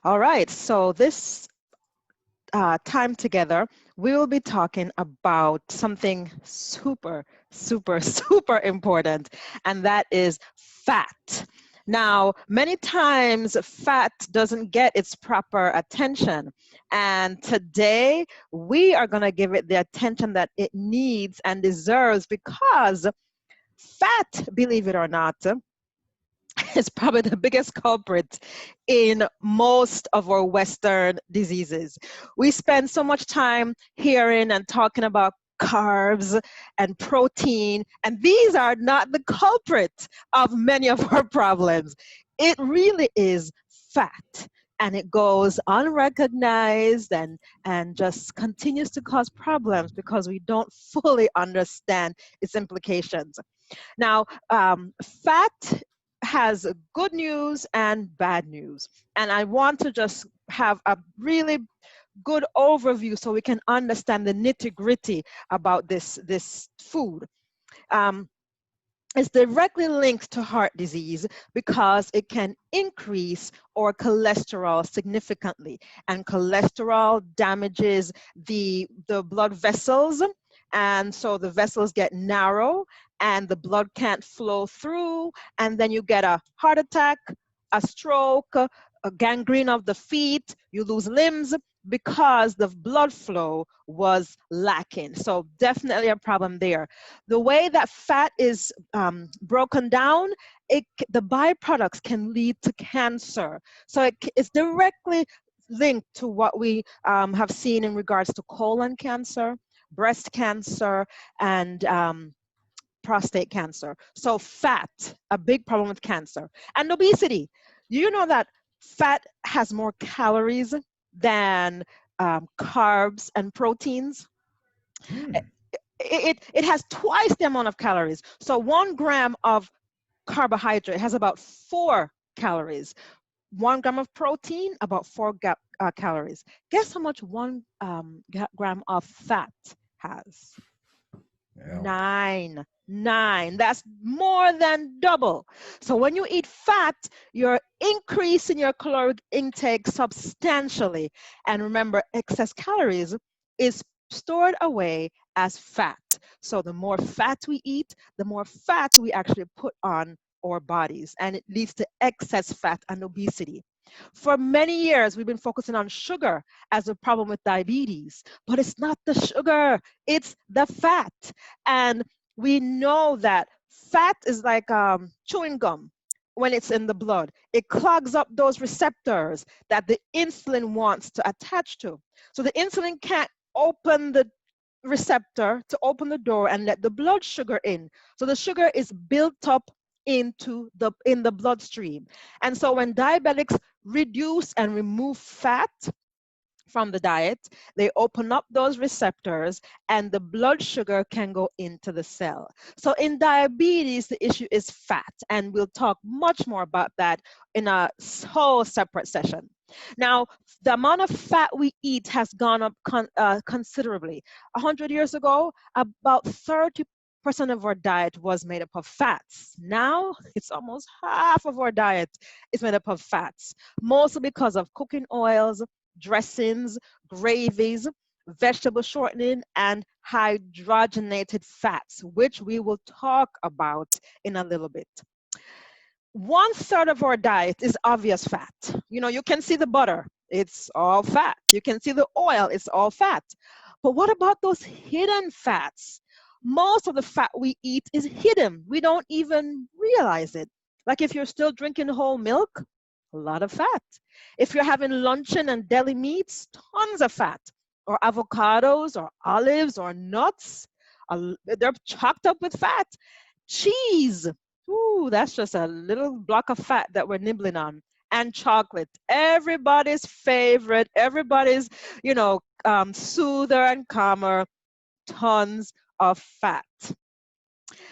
All right, so this time together, we will be talking about something super, super, super important, and that is fat. Now, many times fat doesn't get its proper attention, and today we are going to give it the attention that it needs and deserves, because fat, believe it or not, is probably the biggest culprit in most of our Western diseases. We spend so much time hearing and talking about carbs and protein, and these are not the culprit of many of our problems. It really is fat, and it goes unrecognized and just continues to cause problems because we don't fully understand its implications. Now, fat has good news and bad news. And I want to just have a really good overview so we can understand the nitty-gritty about this food. It's directly linked to heart disease because it can increase our cholesterol significantly. And cholesterol damages the blood vessels, and so the vessels get narrow and the blood can't flow through, and then you get a heart attack, a stroke, a gangrene of the feet, you lose limbs because the blood flow was lacking. So definitely a problem there. The way that fat is broken down, the byproducts can lead to cancer. So it's directly linked to what we have seen in regards to colon cancer, breast cancer, and prostate cancer. So fat, a big problem with cancer. And obesity. You know that fat has more calories than carbs and proteins. It has twice the amount of calories. So 1 gram of carbohydrate has about 4 calories. 1 gram of protein, about 4 calories. Guess how much 1 gram of fat has? Yeah. 9. That's more than double. So when you eat fat, you're increasing your caloric intake substantially. And remember, excess calories is stored away as fat. So the more fat we eat, the more fat we actually put on our bodies, and it leads to excess fat and obesity. For many years, we've been focusing on sugar as a problem with diabetes, but it's not the sugar, it's the fat. And we know that fat is like chewing gum when it's in the blood. It clogs up those receptors that the insulin wants to attach to. So the insulin can't open the receptor to open the door and let the blood sugar in. So the sugar is built up in the bloodstream. And so when diabetics reduce and remove fat from the diet, they open up those receptors and the blood sugar can go into the cell. So in diabetes, the issue is fat, and we'll talk much more about that in a whole separate session. Now, the amount of fat we eat has gone up considerably. 100 years ago, about 30% of our diet was made up of fats. Now, it's almost half of our diet is made up of fats, mostly because of cooking oils, dressings, gravies, vegetable shortening, and hydrogenated fats, which we will talk about in a little bit. 1/3 of our diet is obvious fat. You know, you can see the butter, it's all fat. You can see the oil, it's all fat. But what about those hidden fats? Most of the fat we eat is hidden. We don't even realize it. Like if you're still drinking whole milk, a lot of fat. If you're having luncheon and deli meats, tons of fat. Or avocados or olives or nuts, they're chocked up with fat. Cheese, ooh, that's just a little block of fat that we're nibbling on. And chocolate, everybody's favorite, everybody's, soother and calmer, tons of fat.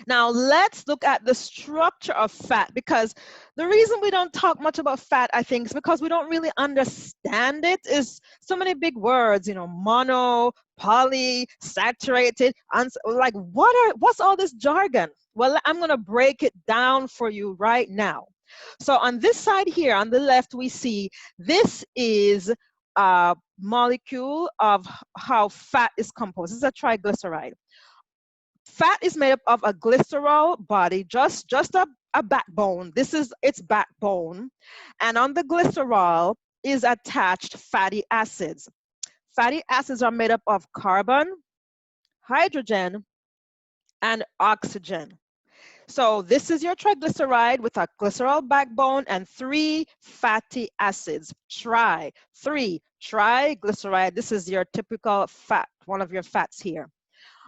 Now let's look at the structure of fat, because the reason we don't talk much about fat, I think, is because we don't really understand it. Is so many big words, mono, poly, saturated, like what's all this jargon? Well, I'm going to break it down for you right now. So on this side here, on the left, we see this is a molecule of how fat is composed. This is a triglyceride. Fat is made up of a glycerol body, just a backbone. This is its backbone. And on the glycerol is attached fatty acids. Fatty acids are made up of carbon, hydrogen, and oxygen. So this is your triglyceride with a glycerol backbone and 3 fatty acids. Triglyceride. This is your typical fat, one of your fats here.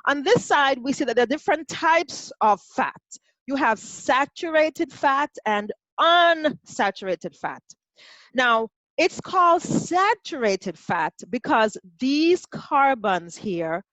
On this side, we see that there are different types of fat. You have saturated fat and unsaturated fat. Now, it's called saturated fat because these carbons here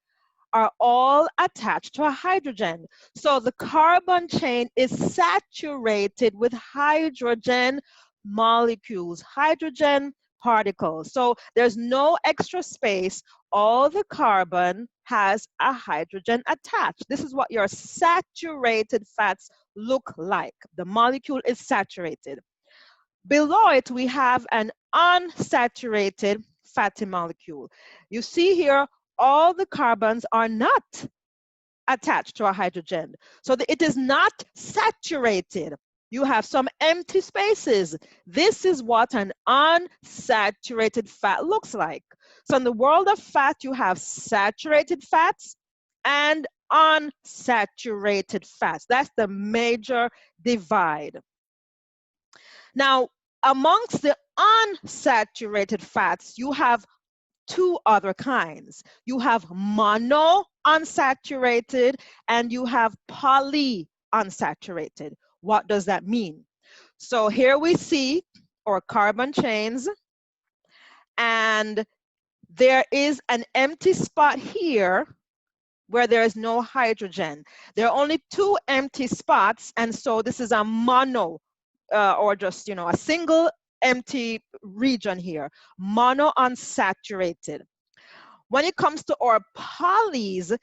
are all attached to a hydrogen. So the carbon chain is saturated with hydrogen molecules, hydrogen particles. So there's no extra space. All the carbon has a hydrogen attached. This is what your saturated fats look like. The molecule is saturated. Below it, we have an unsaturated fatty molecule. You see here, all the carbons are not attached to a hydrogen. So it is not saturated. You have some empty spaces. This is what an unsaturated fat looks like. So in the world of fat, you have saturated fats and unsaturated fats. That's the major divide. Now, amongst the unsaturated fats, you have 2 other kinds. You have monounsaturated and you have polyunsaturated. What does that mean? So here we see our carbon chains, and there is an empty spot here where there is no hydrogen. There are only 2 empty spots, and so this is a mono, or just, a single empty region here, monounsaturated. When it comes to our polys,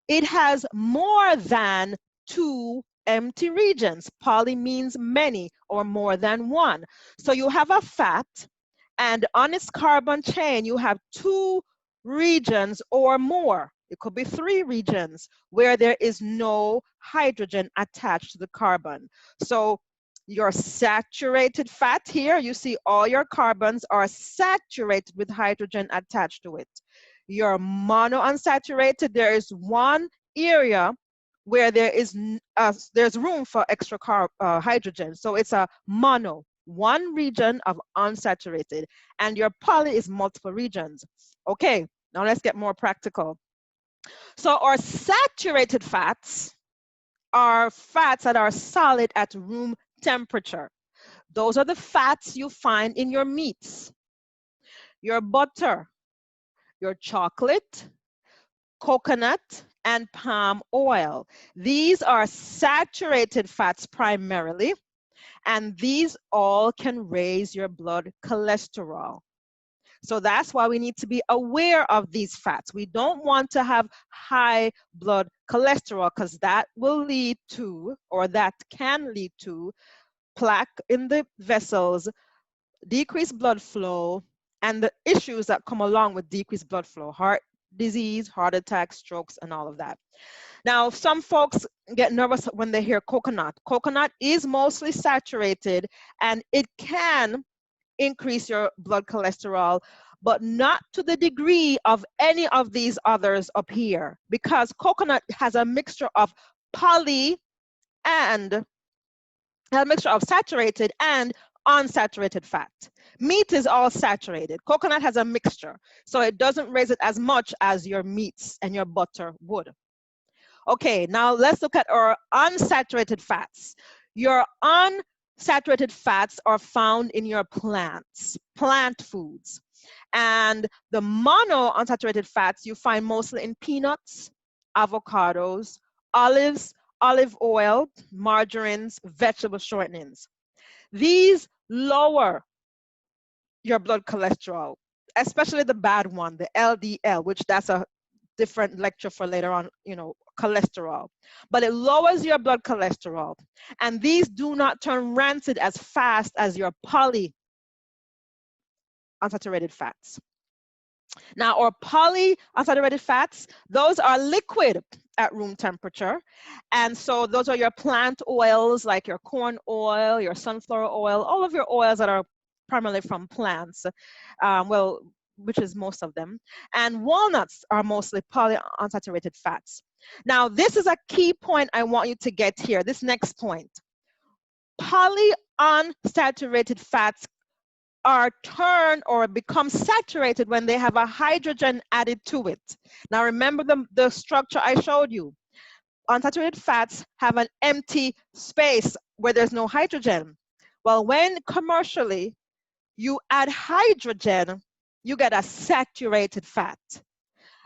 it has more than 2 empty regions. Poly means many or more than one. So you have a fat, and on its carbon chain, you have 2 regions or more. It could be 3 regions where there is no hydrogen attached to the carbon. So your saturated fat here, you see all your carbons are saturated with hydrogen attached to it. Your monounsaturated, there is one area where there's room for extra hydrogen. So it's a mono, one region of unsaturated, and your poly is multiple regions. Okay, now let's get more practical. So our saturated fats are fats that are solid at room temperature. Those are the fats you find in your meats, your butter, your chocolate, coconut, and palm oil. These are saturated fats primarily, and these all can raise your blood cholesterol. So that's why we need to be aware of these fats. We don't want to have high blood cholesterol because that will lead to, or that can lead to, plaque in the vessels, decreased blood flow, and the issues that come along with decreased blood flow, heart disease, heart attacks, strokes, and all of that. Now, some folks get nervous when they hear coconut. Coconut is mostly saturated, and it can increase your blood cholesterol, but not to the degree of any of these others up here, because coconut has a mixture of poly and a mixture of saturated and unsaturated fat. Meat is all saturated. Coconut has a mixture, so it doesn't raise it as much as your meats and your butter would. Okay, now let's look at our unsaturated fats. Your unsaturated fats are found in your plants, plant foods. And the monounsaturated fats you find mostly in peanuts, avocados, olives, olive oil, margarines, vegetable shortenings. These lower your blood cholesterol, especially the bad one, the LDL, which that's a different lecture for later on, cholesterol. But it lowers your blood cholesterol. And these do not turn rancid as fast as your polyunsaturated fats. Now, our polyunsaturated fats, those are liquid at room temperature. And so those are your plant oils, like your corn oil, your sunflower oil, all of your oils that are primarily from plants, which is most of them. And walnuts are mostly polyunsaturated fats. Now, this is a key point I want you to get here, this next point. Polyunsaturated fats are turned or become saturated when they have a hydrogen added to it. Now remember the structure I showed you. Unsaturated fats have an empty space where there's no hydrogen. Well, when commercially you add hydrogen, you get a saturated fat.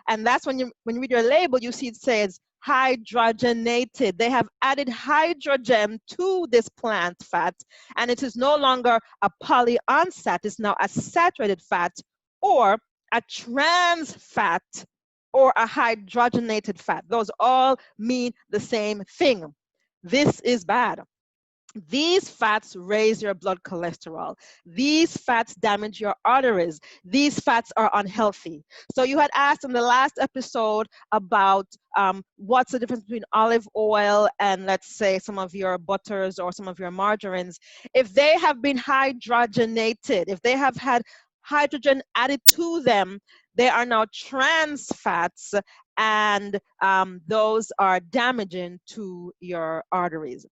And that's when you read your label, you see it says hydrogenated. They have added hydrogen to this plant fat, and it is no longer a polyunsat, it's now a saturated fat, or a trans fat, or a hydrogenated fat. Those all mean the same thing. This is bad. These fats raise your blood cholesterol. These fats damage your arteries. These fats are unhealthy. So you had asked in the last episode about what's the difference between olive oil and, let's say, some of your butters or some of your margarines. If they have been hydrogenated, if they have had hydrogen added to them, they are now trans fats, and those are damaging to your arteries.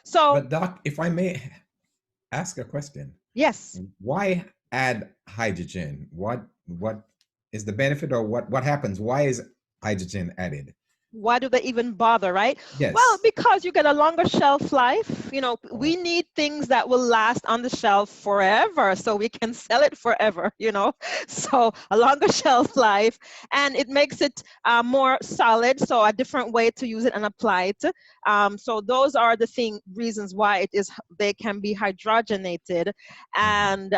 So, but Doc, if I may ask a question. Yes. Why add hydrogen? What is the benefit, or what happens? Why is hydrogen added? Why do they even bother, right? Yes. Well, because you get a longer shelf life. We Oh. need things that will last on the shelf forever so we can sell it forever, So a longer shelf life, and it makes it more solid, so a different way to use it and apply it. So those are the reasons why they can be hydrogenated, and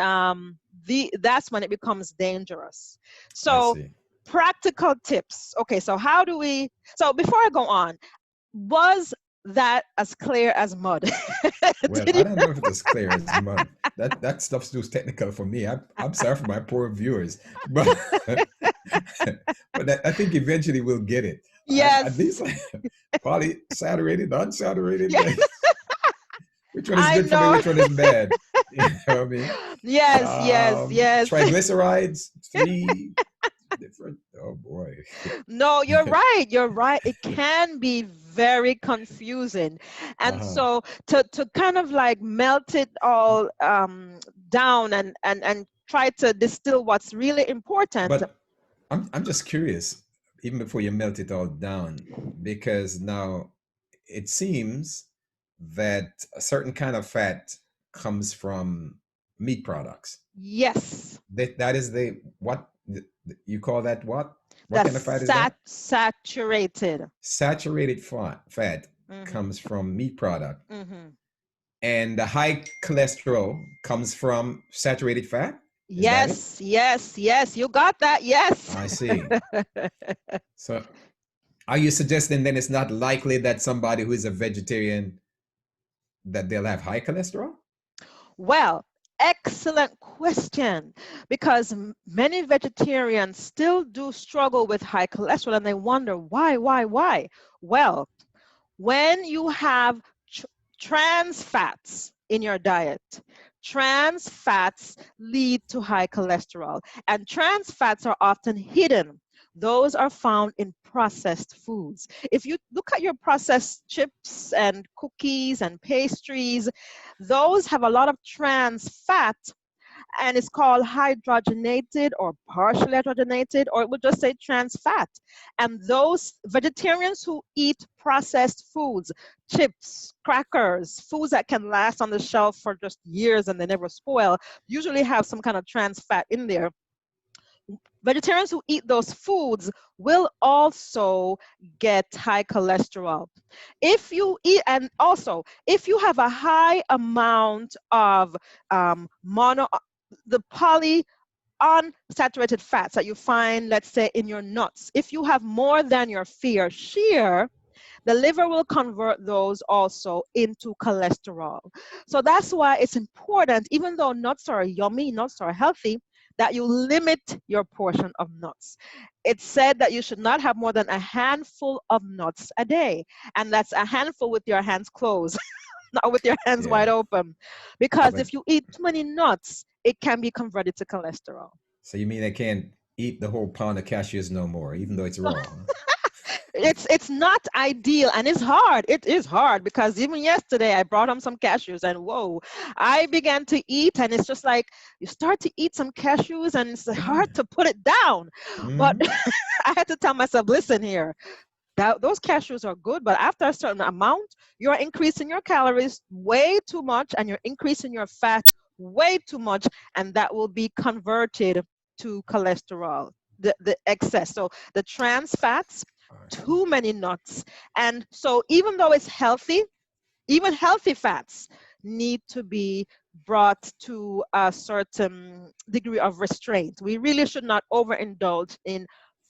that's when it becomes dangerous. So practical tips. Okay, so so before I go on, was that as clear as mud? Well, I don't know if it's as clear as mud. That stuff's too technical for me. I'm sorry for my poor viewers, but but I think eventually we'll get it. Yes. At least polysaturated, unsaturated. Yeah. Which one is good for me? Which one is bad? You know what I mean? Yes. Triglycerides, 3 different. Oh boy. No, you're right. It can be very confusing. And so to kind of like melt it all down and try to distill what's really important. But I'm just curious, even before you melt it all down, because now it seems that a certain kind of fat comes from meat products. Yes. That is what you call that, what kind of fat is that? Saturated. Saturated fat comes from meat product. And the high cholesterol comes from saturated fat? Yes. You got that. Yes. I see. So are you suggesting then it's not likely that somebody who is a vegetarian, that they'll have high cholesterol? Well, excellent question, because many vegetarians still do struggle with high cholesterol, and they wonder why. Well, when you have trans fats in your diet, trans fats lead to high cholesterol, and trans fats are often hidden. Those are found in processed foods. If you look at your processed chips and cookies and pastries, those have a lot of trans fat, and it's called hydrogenated or partially hydrogenated, or it would just say trans fat. And those vegetarians who eat processed foods, chips, crackers, foods that can last on the shelf for just years and they never spoil, usually have some kind of trans fat in there. Vegetarians who eat those foods will also get high cholesterol. If you eat, and also, if you have a high amount of the unsaturated fats that you find, let's say, in your nuts, if you have more than your fair share, the liver will convert those also into cholesterol. So that's why it's important, even though nuts are yummy, nuts are healthy, that you limit your portion of nuts. It's said that you should not have more than a handful of nuts a day. And that's a handful with your hands closed, not with your hands Yeah. wide open. Because But if you eat too many nuts, it can be converted to cholesterol. so you mean I can't eat the whole pound of cashews no more, even though it's raw? Huh? It's not ideal, and it's hard. It is hard because even yesterday I brought home some cashews, and whoa, I began to eat, and it's just like you start to eat some cashews and it's hard Yeah. to put it down. But Hmm. I had to tell myself, listen here, those cashews are good, but after a certain amount, you're increasing your calories way too much and you're increasing your fat way too much, and that will be converted to cholesterol, the excess. So the trans fats, All right. too many nuts. And so even though it's healthy, even healthy fats need to be brought to a certain degree of restraint. We really should not overindulge in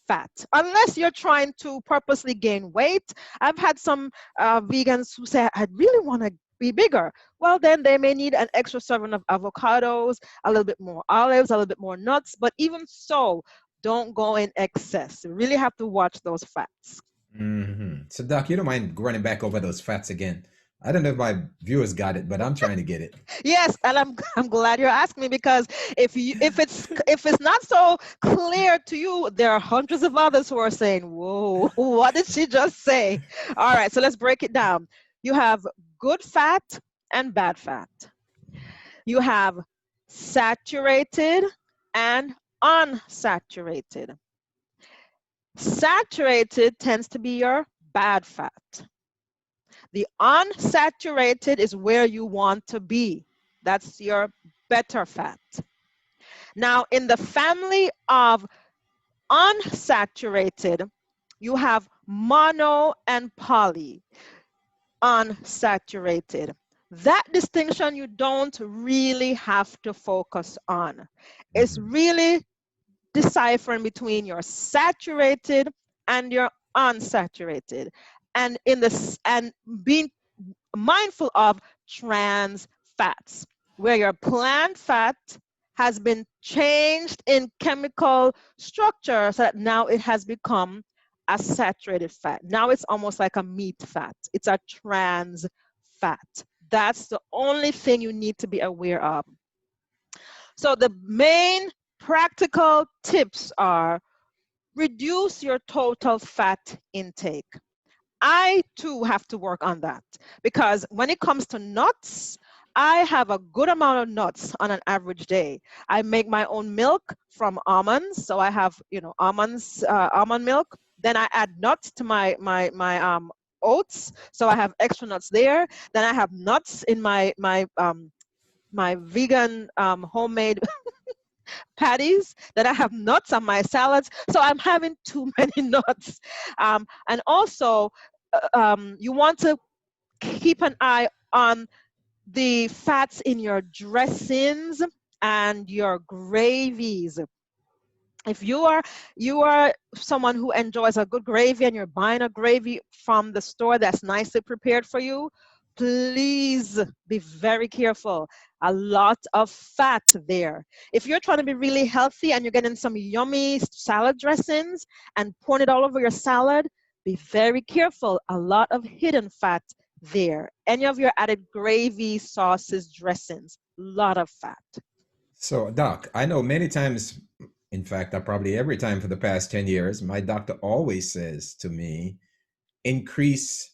fat unless you're trying to purposely gain weight. I've had some vegans who say, I really want to be bigger. Well, then they may need an extra serving of avocados, a little bit more olives, a little bit more nuts. But even so, don't go in excess. You really have to watch those fats. So, Doc, you don't mind running back over those fats again? I don't know if my viewers got it, but I'm trying to get it. Yes, and I'm glad you're asking me, because if it's not so clear to you, there are hundreds of others who are saying, "Whoa, what did she just say?" All right, so let's break it down. You have good fat and bad fat. You have saturated and unsaturated. Saturated tends to be your bad fat. The unsaturated is where you want to be. That's your better fat. Now, in the family of unsaturated, you have mono and poly, unsaturated. That distinction you don't really have to focus on. It's Hmm. really deciphering between your saturated and your unsaturated. And in this, and being mindful of trans fats, where your plant fat has been changed in chemical structure so that now it has become a saturated fat. Now it's almost like a meat fat. It's a trans fat. That's the only thing you need to be aware of. So the main practical tips are: reduce your total fat intake. I too have to work on that, because when it comes to nuts, I have a good amount of nuts on an average day. I make my own milk from almonds, so I have, almonds, almond milk. Then I add nuts to my oats, so I have extra nuts there. Then I have nuts in my vegan homemade patties. Then I have nuts on my salads. So I'm having too many nuts. And also, you want to keep an eye on the fats in your dressings and your gravies. If you are someone who enjoys a good gravy and you're buying a gravy from the store that's nicely prepared for you, please be very careful. A lot of fat there. If you're trying to be really healthy and you're getting some yummy salad dressings and pouring it all over your salad, be very careful. A lot of hidden fat there. Any of your added gravy, sauces, dressings, lot of fat. So, Doc, I know many times, in fact, probably every time for the past 10 years, my doctor always says to me, increase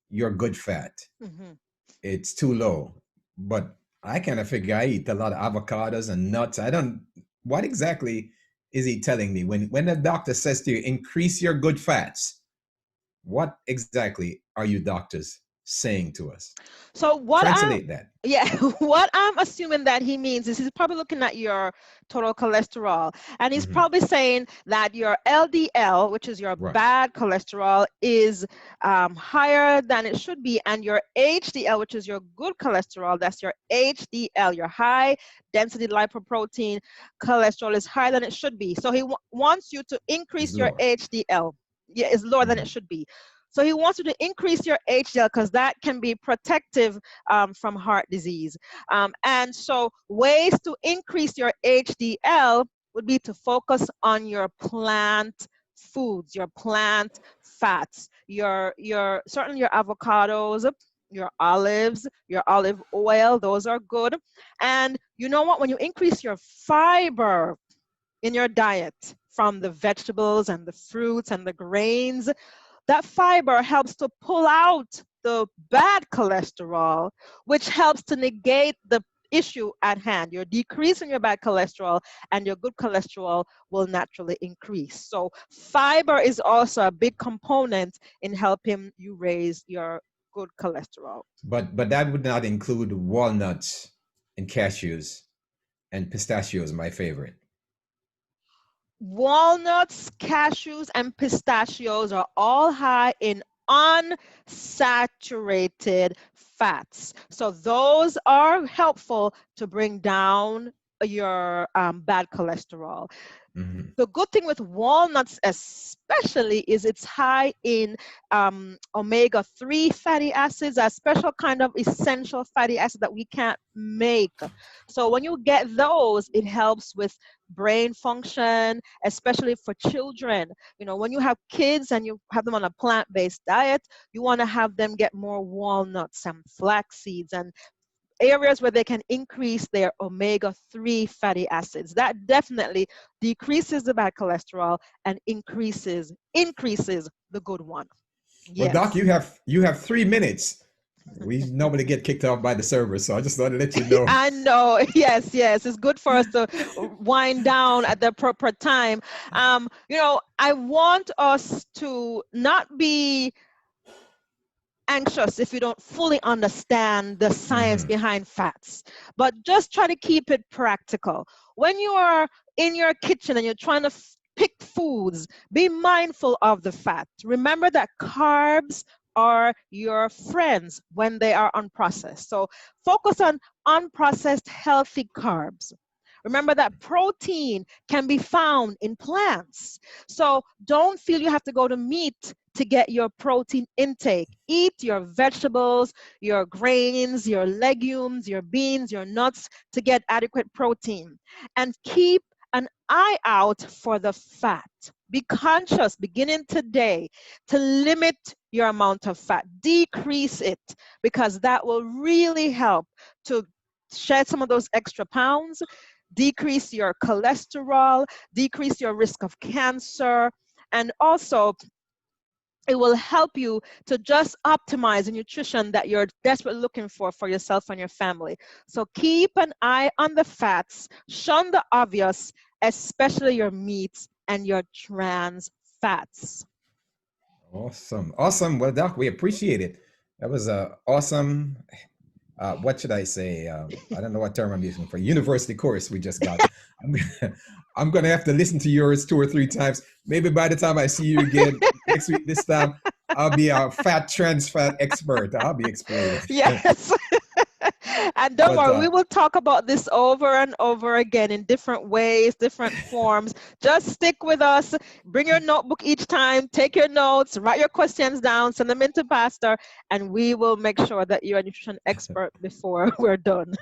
your good fat. Mhm. It's too low. But I kind of figure I eat a lot of avocados and nuts. I don't, what exactly is he telling me? When the doctor says to you, increase your good fats, what exactly are you doctors saying to us? So what I'm, Translate that. yeah, what I'm assuming that he means is he's probably looking at your total cholesterol, and he's Hmm. probably saying that your LDL, which is your Right. bad cholesterol, is higher than it should be, and your HDL, which is your good cholesterol, that's your HDL, your high density lipoprotein cholesterol, is higher than it should be. So he wants you to Is increase your lower. HDL. Yeah, it's lower than it Hmm. should be. So he wants you to increase your HDL because that can be protective from heart disease. And so ways to increase your HDL would be to focus on your plant foods, your plant fats, your certainly your avocados, your olives, your olive oil, those are good. And you know what? When you increase your fiber in your diet from the vegetables and the fruits and the grains, that fiber helps to pull out the bad cholesterol, which helps to negate the issue at hand. You're decreasing your bad cholesterol and your good cholesterol will naturally increase. So fiber is also a big component in helping you raise your good cholesterol. But that would not include walnuts and cashews and pistachios, my favorite. Walnuts, cashews, and pistachios are all high in unsaturated fats. So those are helpful to bring down your bad cholesterol. Hmm. The good thing with walnuts especially is it's high in omega-3 fatty acids, a special kind of essential fatty acid that we can't make. So when you get those, it helps with brain function, especially for children. You know, when you have kids and you have them on a plant-based diet, you want to have them get more walnuts and flax seeds and areas where they can increase their omega-3 fatty acids. That definitely decreases the bad cholesterol and increases the good one. Well, Doc, Yes. you have 3 minutes. We normally get kicked off by the server, so I just thought to let you know. I know. Yes, yes. It's good for us to wind down at the proper time. You know, I want us to not be anxious if you don't fully understand the science Hmm. behind fats, but just try to keep it practical. When you are in your kitchen and you're trying to pick foods, be mindful of the fat. Remember that carbs are your friends when they are unprocessed. So focus on unprocessed healthy carbs. Remember that protein can be found in plants. So don't feel you have to go to meat to get your protein intake. Eat your vegetables, your grains, your legumes, your beans, your nuts to get adequate protein. And keep an eye out for the fat. Be conscious beginning today to limit your amount of fat, decrease it, because that will really help to shed some of those extra pounds, decrease your cholesterol, decrease your risk of cancer, and also it will help you to just optimize the nutrition that you're desperately looking for yourself and your family. So keep an eye on the fats, shun the obvious, especially your meats and your trans fats. Awesome, awesome. Well, Doc, we appreciate it. That was a awesome. What should I say? I don't know what term I'm using for university course we just got. I'm, I'm gonna have to listen to yours 2 or 3 times. Maybe by the time I see you again next week, this time I'll be a fat trans fat expert. I'll be exploding. Yes. And don't But worry, we will talk about this over and over again in different ways, different forms. Just stick with us. Bring your notebook each time, take your notes, write your questions down, send them into Pastor, and we will make sure that you're a nutrition expert before we're done.